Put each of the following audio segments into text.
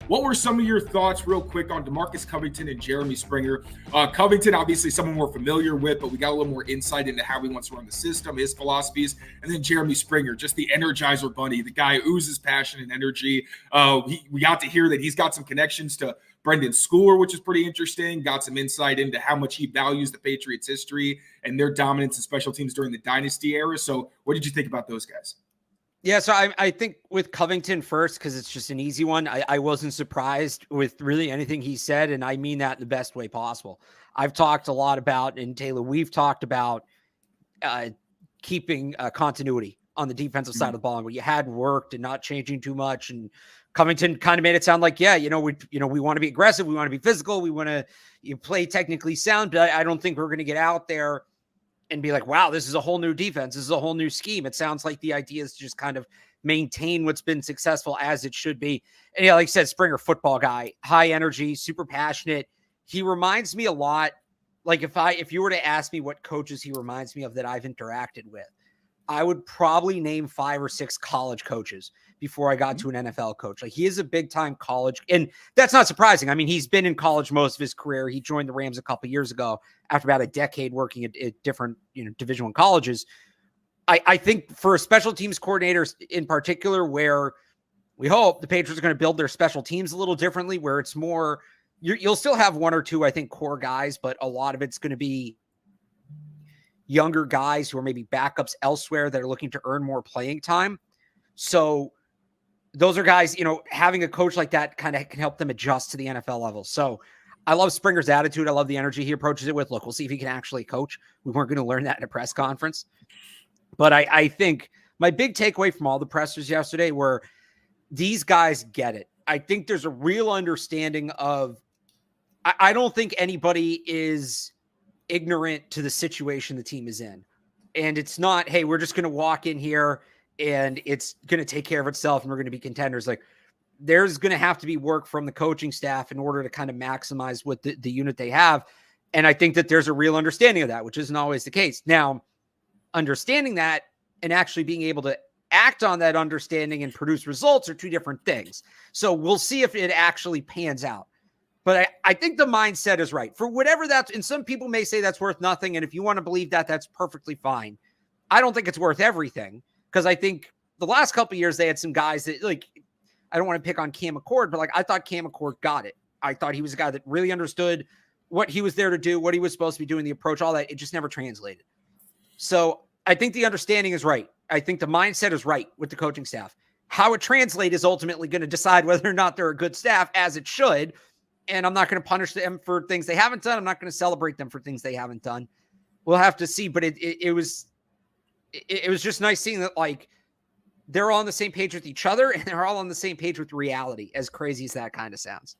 What were some of your thoughts real quick on Demarcus Covington and Jeremy Springer? Covington, obviously someone we're familiar with, but we got a little more insight into how he wants to run the system, his philosophies. And then Jeremy Springer, just the Energizer Bunny. The guy oozes passion and energy. We got to hear that he's got some connections to Brendan Schooler, which is pretty interesting. Got some insight into how much he values the Patriots' history and their dominance in special teams during the dynasty era. So what did you think about those guys? Yeah, so I think with Covington first, because it's just an easy one, I wasn't surprised with really anything he said, and I mean that in the best way possible. I've talked a lot about, and Taylor, we've talked about keeping continuity on the defensive side of the ball, and where you had worked and not changing too much. And Covington kind of made it sound like, yeah, we want to be aggressive, we want to be physical, we want to play technically sound, but I don't think we're going to get out there and be like, wow, this is a whole new defense. This is a whole new scheme. It sounds like the idea is to just kind of maintain what's been successful as it should be. And yeah, like you said, Springer, football guy, high energy, super passionate. He reminds me a lot. Like if you were to ask me what coaches he reminds me of that I've interacted with, I would probably name 5 or 6 college coaches before I got to an NFL coach. Like he is a big time college, and that's not surprising. I mean, he's been in college most of his career. He joined the Rams a couple years ago after about a decade working at different, Division I colleges. I think for special teams coordinators in particular, where we hope the Patriots are going to build their special teams a little differently, where it's more, you'll still have 1 or 2, I think, core guys, but a lot of it's going to be younger guys who are maybe backups elsewhere that are looking to earn more playing time. So those are guys, having a coach like that kind of can help them adjust to the NFL level. So I love Springer's attitude. I love the energy he approaches it with. Look, we'll see if he can actually coach. We weren't going to learn that in a press conference. But I think my big takeaway from all the pressers yesterday were these guys get it. I think there's a real understanding of, I don't think anybody is ignorant to the situation the team is in. And it's not, hey, we're just going to walk in here and it's going to take care of itself and we're going to be contenders. Like there's going to have to be work from the coaching staff in order to kind of maximize what the unit they have. And I think that there's a real understanding of that, which isn't always the case. Now, understanding that and actually being able to act on that understanding and produce results are 2 different things. So we'll see if it actually pans out. But I think the mindset is right. For whatever that's, and some people may say that's worth nothing. And if you want to believe that, that's perfectly fine. I don't think it's worth everything, because I think the last couple of years they had some guys that, like, I don't want to pick on Cam McCord, but like I thought Cam McCord got it. I thought he was a guy that really understood what he was there to do, what he was supposed to be doing, the approach, all that. It just never translated. So I think the understanding is right. I think the mindset is right with the coaching staff. How it translates is ultimately going to decide whether or not they're a good staff, as it should. And I'm not going to punish them for things they haven't done. I'm not going to celebrate them for things they haven't done. We'll have to see. But it was just nice seeing that, like, they're all on the same page with each other and they're all on the same page with reality, as crazy as that kind of sounds.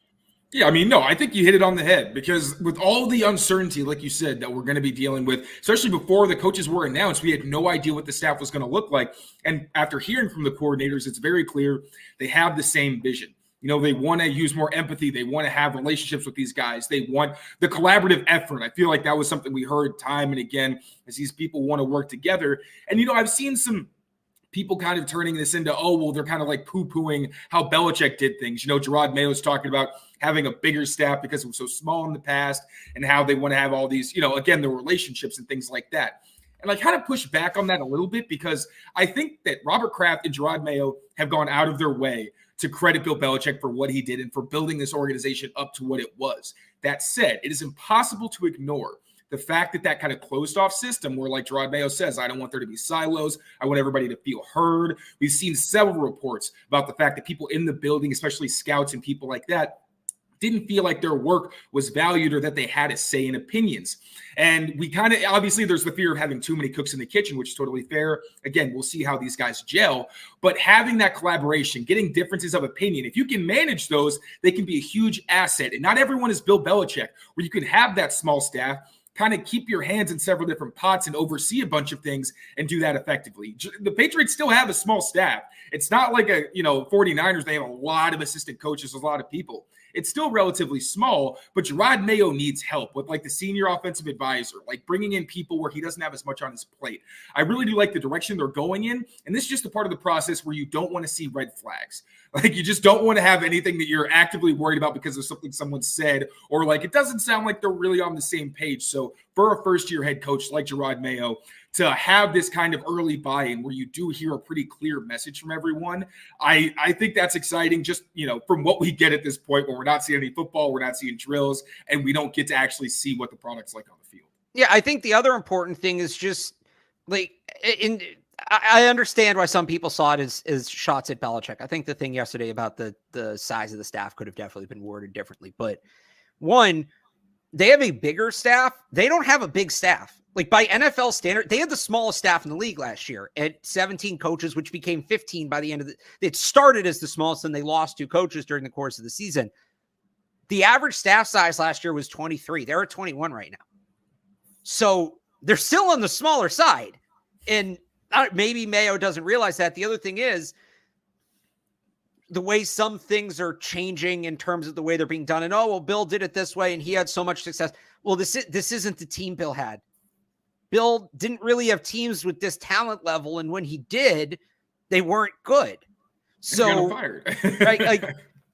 Yeah, I mean, no, I think you hit it on the head, because with all the uncertainty, like you said, that we're going to be dealing with, especially before the coaches were announced, we had no idea what the staff was going to look like. And after hearing from the coordinators, it's very clear they have the same vision. They want to use more empathy. They want to have relationships with these guys. They want the collaborative effort. I feel like that was something we heard time and again, as these people want to work together. And, I've seen some people kind of turning this into, they're kind of like poo-pooing how Belichick did things. Gerard Mayo's talking about having a bigger staff because it was so small in the past, and how they want to have all these, again, the relationships and things like that. And I kind of push back on that a little bit, because I think that Robert Kraft and Gerard Mayo have gone out of their way to credit Bill Belichick for what he did and for building this organization up to what it was. That said, it is impossible to ignore the fact that kind of closed off system where, like Gerard Mayo says, I don't want there to be silos. I want everybody to feel heard. We've seen several reports about the fact that people in the building, especially scouts and people like that, didn't feel like their work was valued or that they had a say in opinions. And we kind of, obviously there's the fear of having too many cooks in the kitchen, which is totally fair. Again, we'll see how these guys gel, but having that collaboration, getting differences of opinion, if you can manage those, they can be a huge asset. And not everyone is Bill Belichick, where you can have that small staff, kind of keep your hands in several different pots and oversee a bunch of things and do that effectively. The Patriots still have a small staff. It's not like 49ers. They have a lot of assistant coaches, a lot of people. It's still relatively small, but Gerard Mayo needs help with like the senior offensive advisor, like bringing in people where he doesn't have as much on his plate. I really do like the direction they're going in. And this is just a part of the process where you don't want to see red flags. Like, you just don't want to have anything that you're actively worried about because of something someone said, or like it doesn't sound like they're really on the same page. So for a first-year head coach like Jerod Mayo to have this kind of early buy-in where you do hear a pretty clear message from everyone, I think that's exciting. Just, from what we get at this point, where we're not seeing any football, we're not seeing drills, and we don't get to actually see what the product's like on the field. Yeah, I think the other important thing is just like I understand why some people saw it as shots at Belichick. I think the thing yesterday about the size of the staff could have definitely been worded differently. But one, they have a bigger staff. They don't have a big staff. Like, by NFL standard, they had the smallest staff in the league last year at 17 coaches, which became 15 by the end of it started as the smallest, and they lost 2 coaches during the course of the season. The average staff size last year was 23. They're at 21 right now. So they're still on the smaller side. And maybe Mayo doesn't realize that. The other thing is the way some things are changing in terms of the way they're being done. And, Bill did it this way and he had so much success. Well, this isn't the team Bill had. Bill didn't really have teams with this talent level. And when he did, they weren't good. So right, like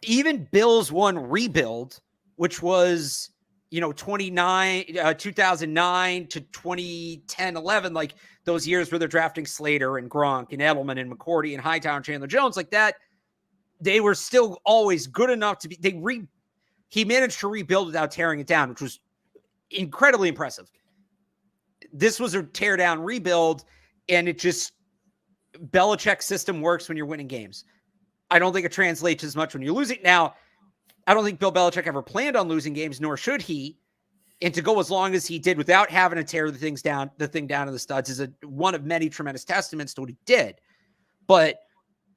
even Bill's one rebuild, which was, 2009 to 2010, 11, like those years where they're drafting Slater and Gronk and Edelman and McCourty and Hightower and Chandler Jones, like that, they were still always good enough to be, he managed to rebuild without tearing it down, which was incredibly impressive. This was a tear down rebuild, and Belichick's system works when you're winning games. I don't think it translates as much when you're losing. Now, I don't think Bill Belichick ever planned on losing games, nor should he. And to go as long as he did without having to tear the thing down to the studs is one of many tremendous testaments to what he did. But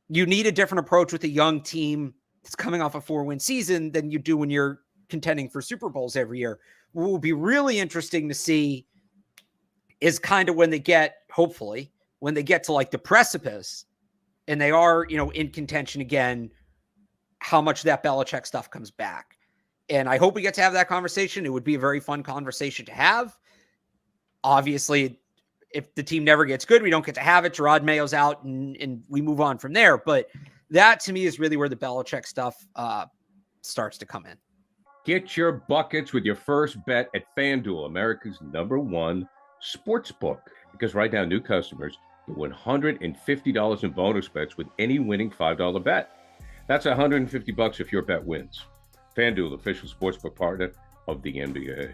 you need a different approach with a young team that's coming off a 4-win season than you do when you're contending for Super Bowls every year. What will be really interesting to see is kind of when they get to like the precipice and they are, in contention again, how much that Belichick stuff comes back. And I hope we get to have that conversation. It would be a very fun conversation to have. Obviously, if the team never gets good, we don't get to have it. Jerod Mayo's out and we move on from there. But that to me is really where the Belichick stuff starts to come in. Get your buckets with your first bet at FanDuel, America's #1 sportsbook. Because right now, new customers get $150 in bonus bets with any winning $5 bet. That's $150 if your bet wins. FanDuel, official sportsbook partner of the NBA.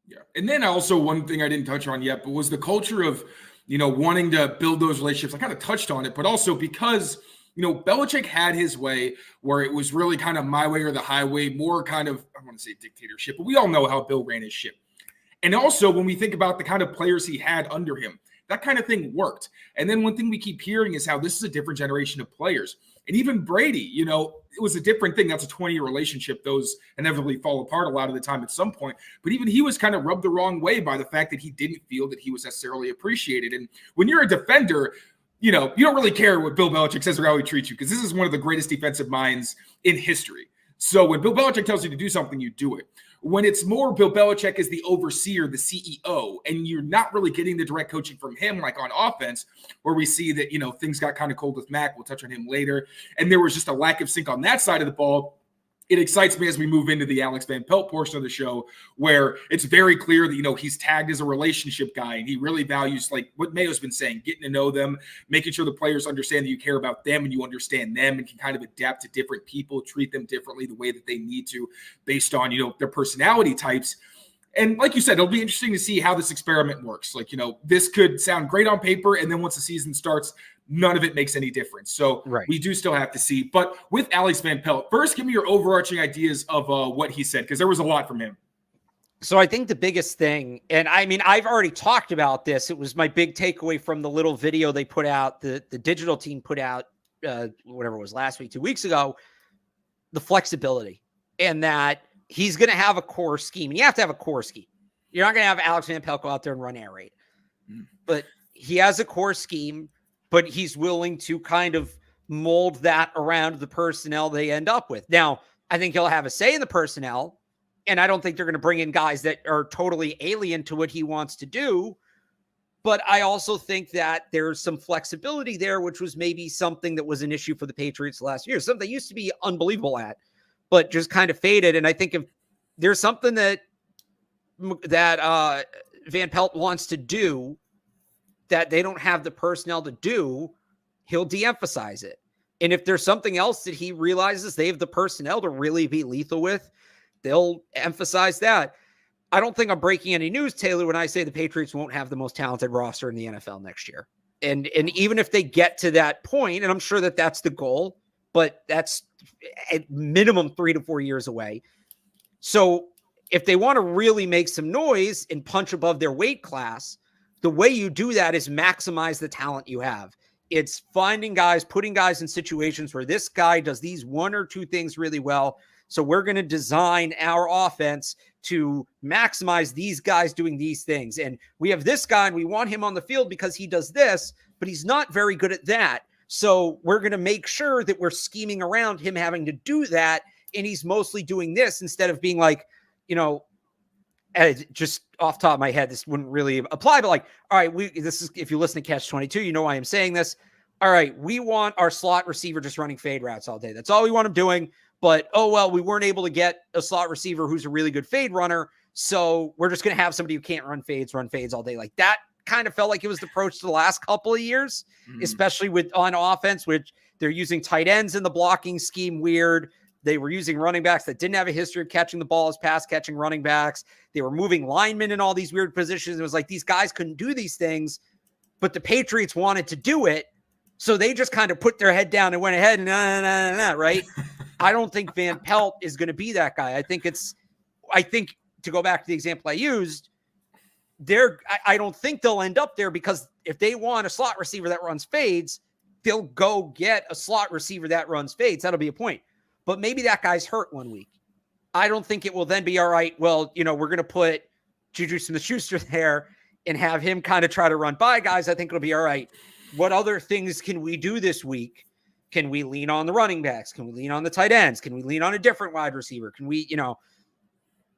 Yeah. And then also one thing I didn't touch on yet, but was the culture of, wanting to build those relationships. I kind of touched on it, but also because, Belichick had his way where it was really kind of my way or the highway, more kind of, I want to say dictatorship, but we all know how Bill ran his ship. And also when we think about the kind of players he had under him, that kind of thing worked. And then one thing we keep hearing is how this is a different generation of players. And even Brady, it was a different thing. That's a 20-year relationship. Those inevitably fall apart a lot of the time at some point. But even he was kind of rubbed the wrong way by the fact that he didn't feel that he was necessarily appreciated. And when you're a defender, you don't really care what Bill Belichick says or how he treats you, because this is one of the greatest defensive minds in history. So when Bill Belichick tells you to do something, you do it. When it's more Bill Belichick is the overseer, the CEO, and you're not really getting the direct coaching from him, like on offense, where we see that, things got kind of cold with Mac. We'll touch on him later. And there was just a lack of sync on that side of the ball. It excites me as we move into the Alex Van Pelt portion of the show, where it's very clear that, he's tagged as a relationship guy, and he really values, like what Mayo's been saying, getting to know them, making sure the players understand that you care about them and you understand them and can kind of adapt to different people, treat them differently the way that they need to based on, their personality types. And like you said, it'll be interesting to see how this experiment works. Like, this could sound great on paper, and then once the season starts, none of it makes any difference. So We do still have to see. But with Alex Van Pelt, first, give me your overarching ideas of what he said, because there was a lot from him. So I think the biggest thing, and I mean, I've already talked about this. It was my big takeaway from the little video they put out, the digital team put out, whatever it was last week, 2 weeks ago, the flexibility, and that he's going to have a core scheme. And you have to have a core scheme. You're not going to have Alex Van Pelt go out there and run air raid. But he has a core scheme, but he's willing to kind of mold that around the personnel they end up with. Now, I think he'll have a say in the personnel, and I don't think they're going to bring in guys that are totally alien to what he wants to do. But I also think that there's some flexibility there, which was maybe something that was an issue for the Patriots last year. Something they used to be unbelievable at, but just kind of faded. And I think if there's something that Van Pelt wants to do that they don't have the personnel to do, he'll de-emphasize it. And if there's something else that he realizes they have the personnel to really be lethal with, they'll emphasize that. I don't think I'm breaking any news, Taylor, when I say the Patriots won't have the most talented roster in the NFL next year. And even if they get to that point, and I'm sure that that's the goal, but that's at minimum 3 to 4 years away. So if they want to really make some noise and punch above their weight class, the way you do that is maximize the talent you have. It's finding guys, putting guys in situations where this guy does these 1 or 2 things really well. So we're going to design our offense to maximize these guys doing these things. And we have this guy and we want him on the field because he does this, but he's not very good at that. So we're going to make sure that we're scheming around him having to do that. And he's mostly doing this instead of being like, just off the top of my head, this wouldn't really apply, but like, all right, this is, if you listen to Catch 22, you know why I'm saying this. All right, we want our slot receiver just running fade routes all day. That's all we want him doing. But, oh, well, we weren't able to get a slot receiver who's a really good fade runner. So we're just going to have somebody who can't run fades all day. Like that kind of felt like it was the approach to the last couple of years, especially on offense, which they're using tight ends in the blocking scheme weird. They were using running backs that didn't have a history of catching the ball as pass catching running backs. They were moving linemen in all these weird positions. It was like these guys couldn't do these things, but the Patriots wanted to do it. So they just kind of put their head down and went ahead and right? I don't think Van Pelt is going to be that guy. I think to go back to the example I used, I don't think they'll end up there because if they want a slot receiver that runs fades, they'll go get a slot receiver that runs fades. That'll be a point. But maybe that guy's hurt 1 week. I don't think it will then be all right. Well, we're going to put Juju Smith-Schuster there and have him kind of try to run by guys. I think it'll be all right. What other things can we do this week? Can we lean on the running backs? Can we lean on the tight ends? Can we lean on a different wide receiver? Can we,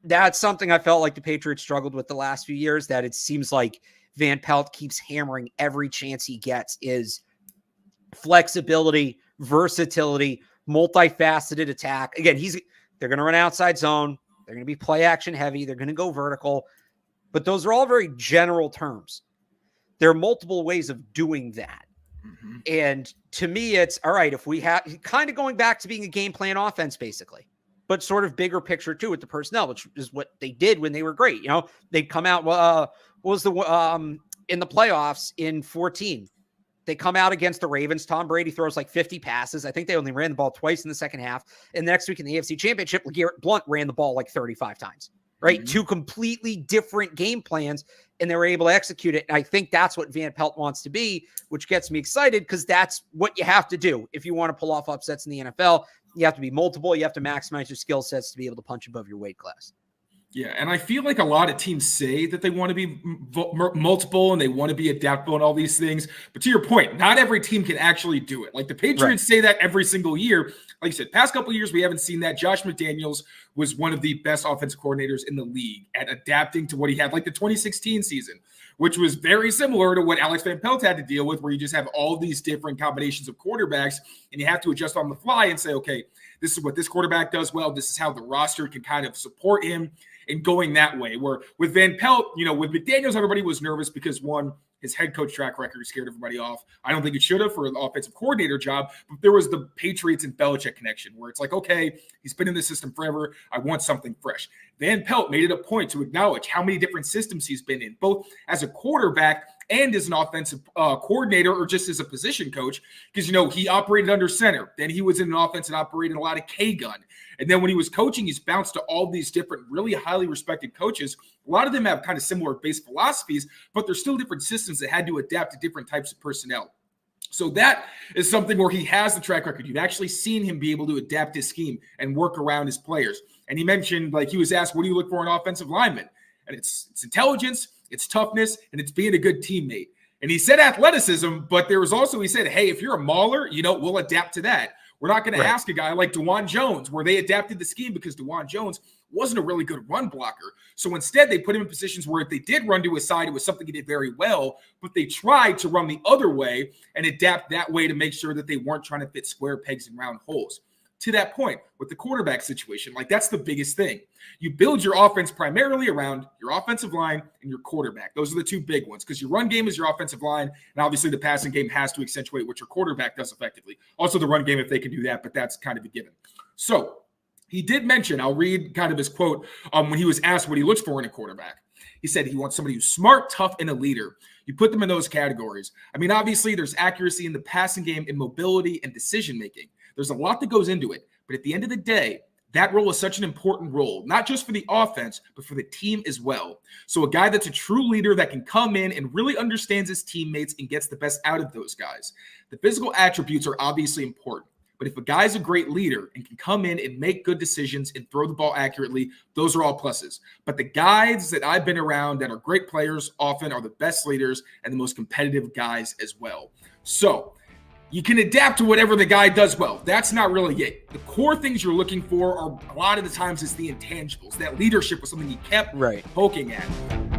that's something I felt like the Patriots struggled with the last few years, that it seems like Van Pelt keeps hammering every chance he gets is flexibility, versatility, multifaceted attack. Again, they're going to run outside zone. They're going to be play action heavy. They're going to go vertical, but those are all very general terms. There are multiple ways of doing that. Mm-hmm. And to me, it's all right. If we have kind of going back to being a game plan offense, basically, but sort of bigger picture too with the personnel, which is what they did when they were great. They'd come out, what was the, in the playoffs in 2014, they come out against the Ravens. Tom Brady throws like 50 passes. I think they only ran the ball twice in the second half. And the next week in the AFC Championship, LeGarrette Blount ran the ball like 35 times, right? Mm-hmm. 2 completely different game plans, and they were able to execute it. And I think that's what Van Pelt wants to be, which gets me excited because that's what you have to do. If you want to pull off upsets in the NFL, you have to be multiple. You have to maximize your skill sets to be able to punch above your weight class. Yeah, and I feel like a lot of teams say that they want to be multiple and they want to be adaptable and all these things. But to your point, not every team can actually do it. Like the Patriots say that every single year. Like you said, past couple of years, we haven't seen that. Josh McDaniels was one of the best offensive coordinators in the league at adapting to what he had, like the 2016 season, which was very similar to what Alex Van Pelt had to deal with, where you just have all these different combinations of quarterbacks and you have to adjust on the fly and say, okay, this is what this quarterback does well. This is how the roster can kind of support him. And going that way, where with Van Pelt, with McDaniels, everybody was nervous because one, his head coach track record scared everybody off. I don't think it should have for an offensive coordinator job, but there was the Patriots and Belichick connection where it's like, okay, he's been in the system forever. I want something fresh. Van Pelt made it a point to acknowledge how many different systems he's been in, both as a quarterback and as an offensive coordinator or just as a position coach, because, he operated under center. Then he was in an offense and operated a lot of K-gun. And then when he was coaching, he's bounced to all these different, really highly respected coaches. A lot of them have kind of similar base philosophies, but they're still different systems that had to adapt to different types of personnel. So that is something where he has the track record. You've actually seen him be able to adapt his scheme and work around his players. And he mentioned, he was asked, what do you look for in an offensive lineman? And it's intelligence, it's toughness, and it's being a good teammate. And he said athleticism, but there was also, he said, hey, if you're a mauler, we'll adapt to that. We're not going to ask a guy like DeJuan Jones, where they adapted the scheme because DeJuan Jones wasn't a really good run blocker. So instead, they put him in positions where if they did run to his side, it was something he did very well, but they tried to run the other way and adapt that way to make sure that they weren't trying to fit square pegs in round holes. To that point, with the quarterback situation, like that's the biggest thing. You build your offense primarily around your offensive line and your quarterback. Those are the two big ones because your run game is your offensive line, and obviously the passing game has to accentuate what your quarterback does effectively. Also the run game if they can do that, but that's kind of a given. So he did mention, I'll read kind of his quote when he was asked what he looks for in a quarterback. He said he wants somebody who's smart, tough, and a leader. You put them in those categories. I mean, obviously there's accuracy in the passing game and mobility and decision-making. There's a lot that goes into it, but at the end of the day, that role is such an important role, not just for the offense, but for the team as well. So a guy that's a true leader that can come in and really understands his teammates and gets the best out of those guys. The physical attributes are obviously important, but if a guy's a great leader and can come in and make good decisions and throw the ball accurately, those are all pluses. But the guys that I've been around that are great players often are the best leaders and the most competitive guys as well. So you can adapt to whatever the guy does well. That's not really it. The core things you're looking for are a lot of the times it's the intangibles. That leadership was something he kept poking at.